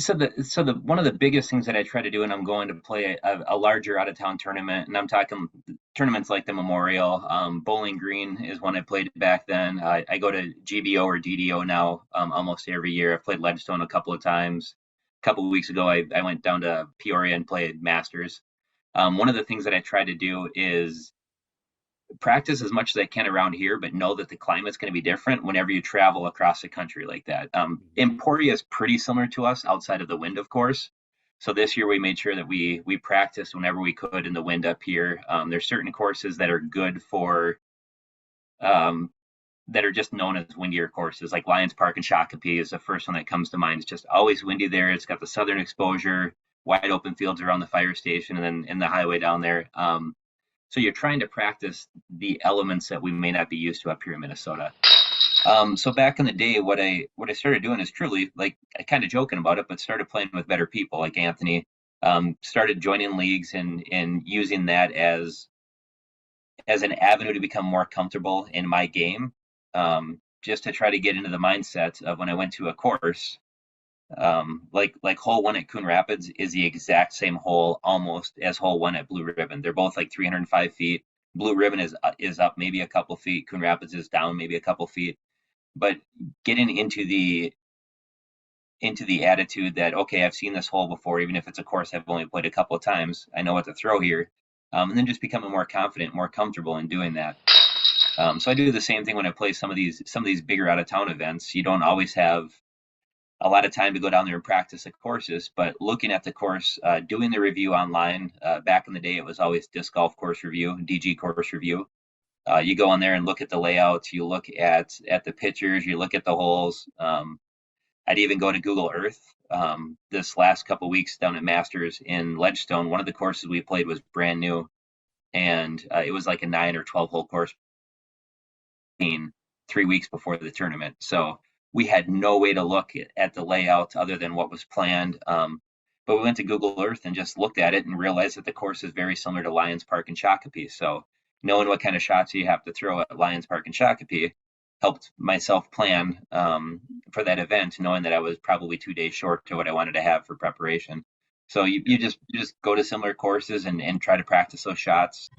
So the one of the biggest things that I try to do when I'm going to play a larger out of town tournament, and I'm talking tournaments like the Memorial, Bowling Green is one I played back then. I go to GBO or DDO now almost every year. I've played Ledgestone a couple of times. A couple of weeks ago, I went down to Peoria and played Masters. One of the things that I try to do is practice as much as I can around here, but know that the climate's going to be different whenever you travel across the country like that. Emporia is pretty similar to us outside of the wind, of course. So this year we made sure that we practiced whenever we could in the wind up here. There's certain courses that are good for um, that are just known as windier courses, like Lions Park and Shakopee is the first one that comes to mind. It's just always windy there. It's got the southern exposure, wide open fields around the fire station, and then in the highway down there. So you're trying to practice the elements that we may not be used to up here in Minnesota. So back in the day, what I started doing is truly like I kind of joking about it, but started playing with better people like Anthony. Started joining leagues and using that as an avenue to become more comfortable in my game. Just to try to get into the mindset of when I went to a course, like hole one at Coon Rapids is the exact same hole almost as hole one at Blue Ribbon. They're both like 305 feet. Blue Ribbon is up maybe a couple feet. Coon Rapids is down maybe a couple feet. But getting into the attitude that okay, I've seen this hole before, even if it's a course I've only played a couple of times, I know what to throw here, and then just becoming more confident, more comfortable in doing that. So I do the same thing when I play some of these bigger out of town events. You don't always have a lot of time to go down there and practice the courses, but looking at the course, doing the review online. Back in the day, it was always disc golf course review, DG course review. You go on there and look at the layouts. You look at the pictures. You look at the holes. I'd even go to Google Earth. This last couple of weeks down at Masters in Ledgestone, one of the courses we played was brand new, and it was like a 9 or 12 hole course 3 weeks before the tournament. So we had no way to look at the layout other than what was planned. But we went to Google Earth and just looked at it and realized that the course is very similar to Lions Park and Shakopee. So knowing what kind of shots you have to throw at Lions Park and Shakopee helped myself plan for that event, knowing that I was probably 2 days short to what I wanted to have for preparation. So you just go to similar courses and try to practice those shots.